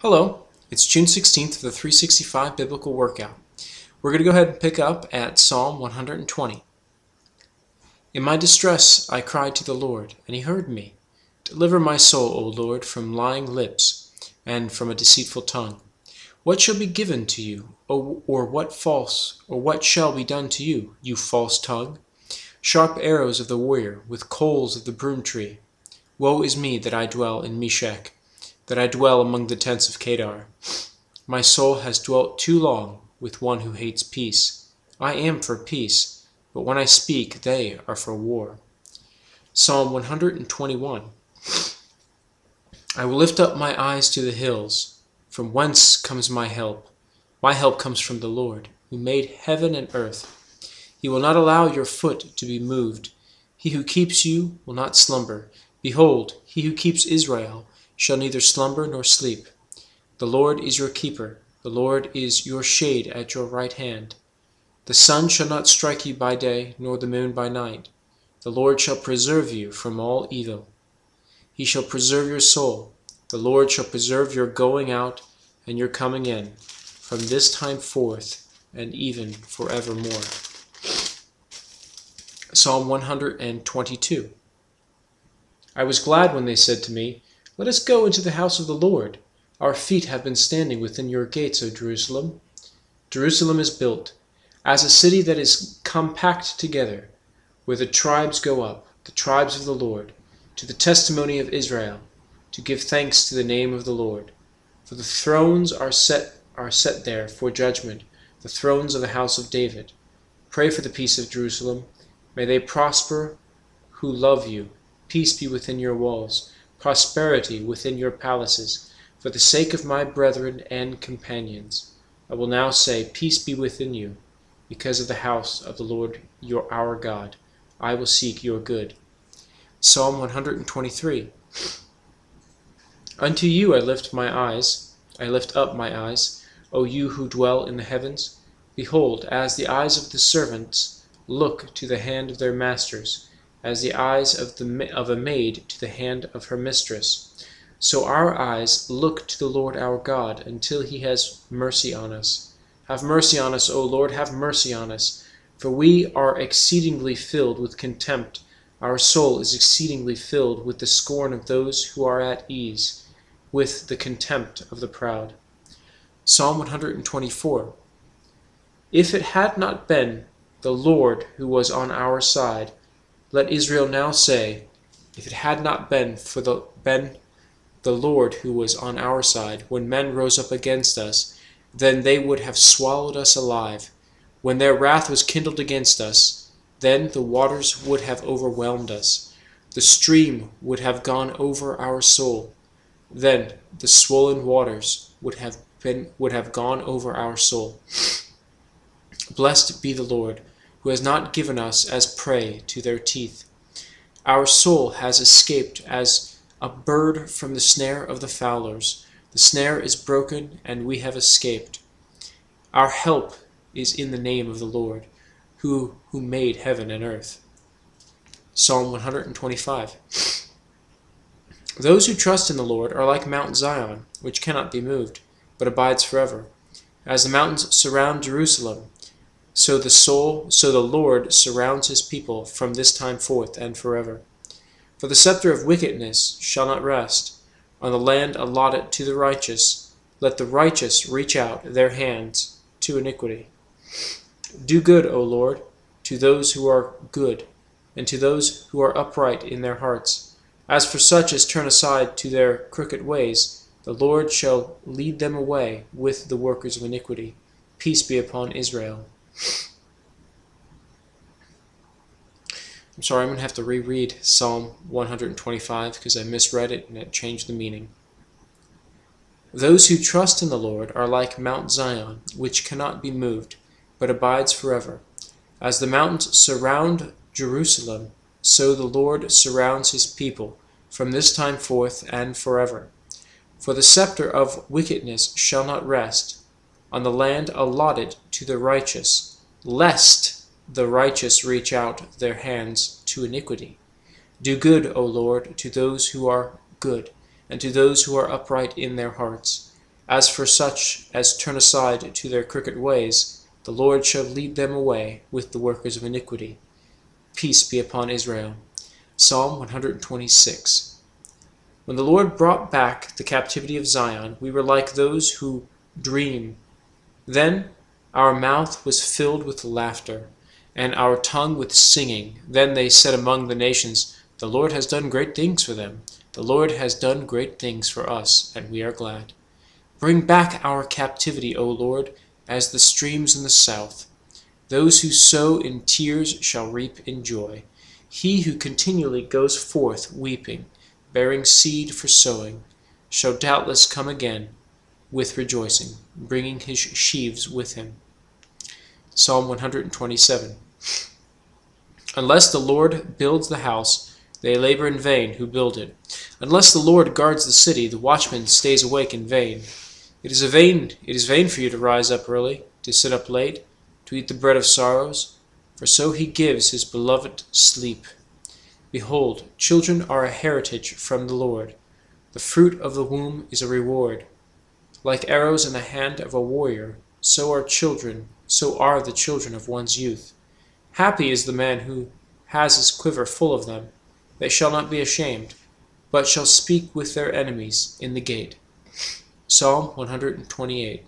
Hello, it's June 16th of the 365 Biblical Workout. We're going to go ahead and pick up at Psalm 120. In my distress I cried to the Lord, and he heard me. Deliver my soul, O Lord, from lying lips, and from a deceitful tongue. What shall be given to you, or what shall be done to you, you false tongue? Sharp arrows of the warrior, with coals of the broom tree. Woe is me that I dwell in Meshech, that I dwell among the tents of Kedar. My soul has dwelt too long with one who hates peace. I am for peace, but when I speak, they are for war. Psalm 121. I will lift up my eyes to the hills. From whence comes my help? My help comes from the Lord, who made heaven and earth. He will not allow your foot to be moved. He who keeps you will not slumber. Behold, he who keeps Israel shall neither slumber nor sleep. The Lord is your keeper. The Lord is your shade at your right hand. The sun shall not strike you by day, nor the moon by night. The Lord shall preserve you from all evil. He shall preserve your soul. The Lord shall preserve your going out and your coming in, from this time forth and even forevermore. Psalm 122. I was glad when they said to me, Let us go into the house of the Lord. Our feet have been standing within your gates, O Jerusalem. Jerusalem is built as a city that is compact together, where the tribes go up, the tribes of the Lord, to the testimony of Israel, to give thanks to the name of the Lord. For the thrones are set there for judgment, the thrones of the house of David. Pray for the peace of Jerusalem. May they prosper who love you. Peace be within your walls, prosperity within your palaces. For the sake of my brethren and companions, I will now say, Peace be within you. Because of the house of the Lord our God, I will seek your good. Psalm 123. Unto you I lift up my eyes, O you who dwell in the heavens. Behold, as the eyes of the servants look to the hand of their masters, as the eyes of a maid to the hand of her mistress, so our eyes look to the Lord our God until he has mercy on us. Have mercy on us, O Lord, have mercy on us, for we are exceedingly filled with contempt. Our soul is exceedingly filled with the scorn of those who are at ease, with the contempt of the proud. Psalm 124. If it had not been the Lord who was on our side, let Israel now say, if it had not been for the Lord who was on our side, when men rose up against us, then they would have swallowed us alive. When their wrath was kindled against us, then the waters would have overwhelmed us. The stream would have gone over our soul. Then the swollen waters would have gone over our soul. Blessed be the Lord, who has not given us as prey to their teeth. Our soul has escaped as a bird from the snare of the fowlers. The snare is broken, and we have escaped. Our help is in the name of the Lord, who made heaven and earth. Psalm 125. Those who trust in the Lord are like Mount Zion, which cannot be moved, but abides forever. As the mountains surround Jerusalem, so the Lord surrounds his people from this time forth and forever. For the scepter of wickedness shall not rest on the land allotted to the righteous. Let the righteous reach out their hands to iniquity. Do good, O Lord, to those who are good, and to those who are upright in their hearts. As for such as turn aside to their crooked ways, the Lord shall lead them away with the workers of iniquity. Peace be upon Israel. I'm sorry, I'm going to have to reread Psalm 125 because I misread it and it changed the meaning. Those who trust in the Lord are like Mount Zion, which cannot be moved, but abides forever. As the mountains surround Jerusalem, so the Lord surrounds his people from this time forth and forever. For the scepter of wickedness shall not rest on the land allotted to the righteous, lest the righteous reach out their hands to iniquity. Do good, O Lord, to those who are good, and to those who are upright in their hearts. As for such as turn aside to their crooked ways, the Lord shall lead them away with the workers of iniquity. Peace be upon Israel. Psalm 126. When the Lord brought back the captivity of Zion, we were like those who dream. Then our mouth was filled with laughter, and our tongue with singing. Then they said among the nations, the Lord has done great things for them. The Lord has done great things for us, and we are glad. Bring back our captivity, O Lord, as the streams in the south. Those who sow in tears shall reap in joy. He who continually goes forth weeping, bearing seed for sowing, shall doubtless come again with rejoicing, bringing his sheaves with him. Psalm 127. Unless the Lord builds the house, they labor in vain who build it. Unless the Lord guards the city, the watchman stays awake in vain. It is vain for you to rise up early, to sit up late, to eat the bread of sorrows, for so he gives his beloved sleep. Behold, children are a heritage from the Lord. The fruit of the womb is a reward. Like arrows in the hand of a warrior, so are the children of one's youth. Happy is the man who has his quiver full of them. They shall not be ashamed, but shall speak with their enemies in the gate. Psalm 128.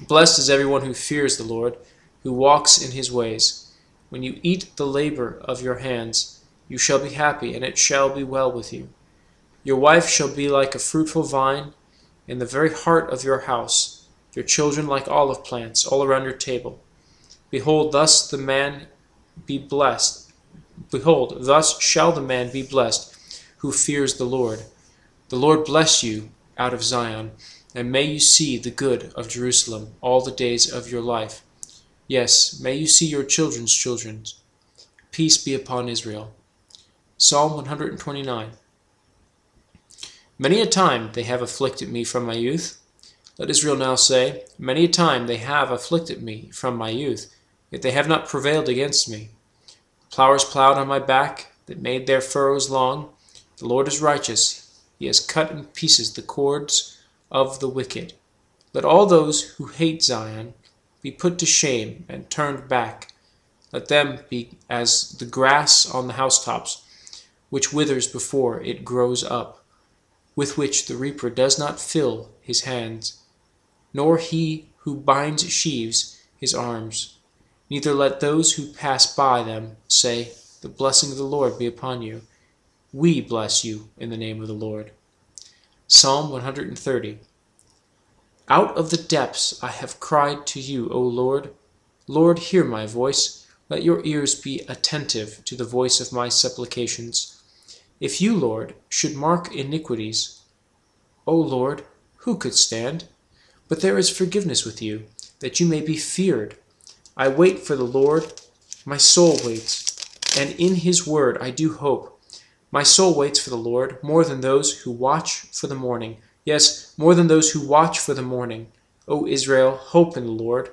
Blessed is everyone who fears the Lord, who walks in his ways. When you eat the labor of your hands, you shall be happy, and it shall be well with you. Your wife shall be like a fruitful vine in the very heart of your house, your children like olive plants all around your table. Behold, thus the man be blessed. Behold, thus shall the man be blessed who fears the Lord. The Lord bless you out of Zion, and may you see the good of Jerusalem all the days of your life. Yes, may you see your children's children. Peace be upon Israel. Psalm 129. Many a time they have afflicted me from my youth. Let Israel now say, many a time they have afflicted me from my youth, yet they have not prevailed against me. Plowers plowed on my back, that made their furrows long. The Lord is righteous. He has cut in pieces the cords of the wicked. Let all those who hate Zion be put to shame and turned back. Let them be as the grass on the housetops, which withers before it grows up, with which the reaper does not fill his hands, nor he who binds sheaves his arms. Neither let those who pass by them say, the blessing of the Lord be upon you. We bless you in the name of the Lord. Psalm 130. Out of the depths I have cried to you, O Lord. Lord, hear my voice. Let your ears be attentive to the voice of my supplications. If you, Lord, should mark iniquities, O Lord, who could stand? But there is forgiveness with you, that you may be feared. I wait for the Lord, my soul waits, and in his word I do hope. My soul waits for the Lord, more than those who watch for the morning. Yes, more than those who watch for the morning. O Israel, hope in the Lord.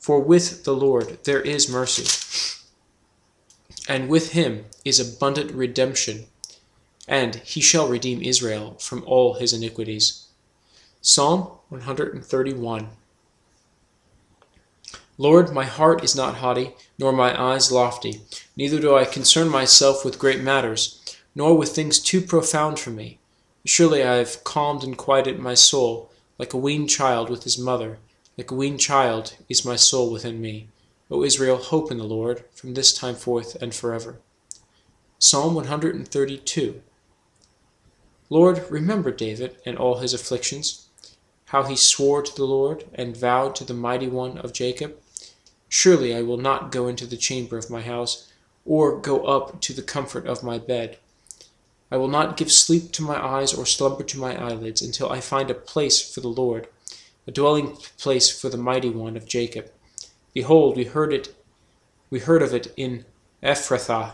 For with the Lord there is mercy, and with him is abundant redemption, and he shall redeem Israel from all his iniquities. Psalm 131. Lord, my heart is not haughty, nor my eyes lofty, neither do I concern myself with great matters, nor with things too profound for me. Surely I have calmed and quieted my soul, like a weaned child with his mother. Like a weaned child is my soul within me. O Israel, hope in the Lord, from this time forth and forever. Psalm 132. Lord, remember David and all his afflictions, how he swore to the Lord and vowed to the Mighty One of Jacob. Surely I will not go into the chamber of my house, or go up to the comfort of my bed. I will not give sleep to my eyes or slumber to my eyelids until I find a place for the Lord, a dwelling place for the Mighty One of Jacob. Behold, we heard of it in Ephrathah,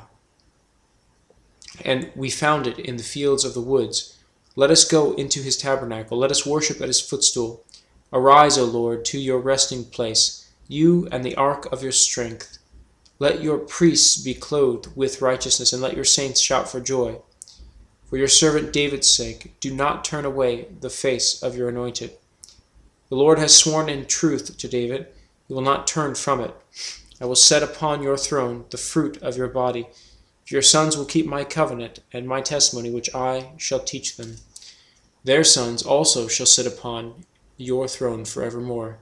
and we found it in the fields of the woods. Let us go into his tabernacle. Let us worship at his footstool. Arise, O Lord, to your resting place, you and the ark of your strength. Let your priests be clothed with righteousness, and let your saints shout for joy. For your servant David's sake, do not turn away the face of your anointed. The Lord has sworn in truth to David. He will not turn from it. I will set upon your throne the fruit of your body. Your sons will keep my covenant and my testimony, which I shall teach them. Their sons also shall sit upon your throne forevermore.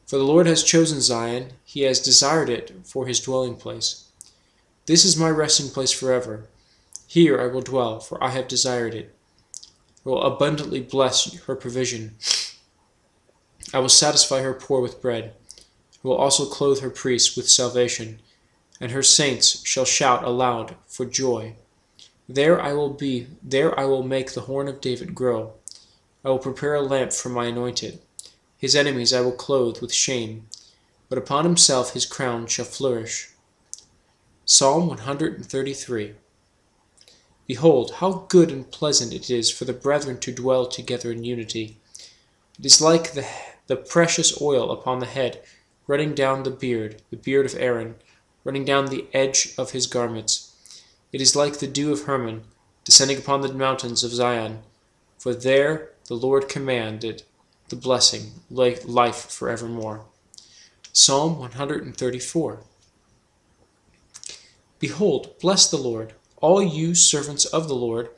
For the Lord has chosen Zion. He has desired it for his dwelling place. This is my resting place forever. Here I will dwell, for I have desired it. I will abundantly bless her provision. I will satisfy her poor with bread. I will also clothe her priests with salvation, and her saints shall shout aloud for joy. There I will make the horn of David grow. I will prepare a lamp for my anointed. His enemies I will clothe with shame, but upon himself his crown shall flourish. Psalm 133. Behold, how good and pleasant it is for the brethren to dwell together in unity. It is like the precious oil upon the head, running down the beard of Aaron, running down the edge of his garments. It is like the dew of Hermon, descending upon the mountains of Zion. For there the Lord commanded the blessing, like life forevermore. Psalm 134. Behold, bless the Lord, all you servants of the Lord,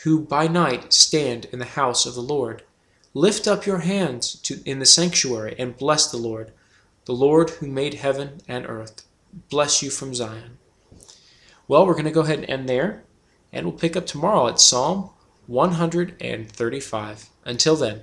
who by night stand in the house of the Lord. Lift up your hands in the sanctuary and bless the Lord who made heaven and earth. Bless you from Zion. Well, we're going to go ahead and end there, and we'll pick up tomorrow at Psalm 135. Until then.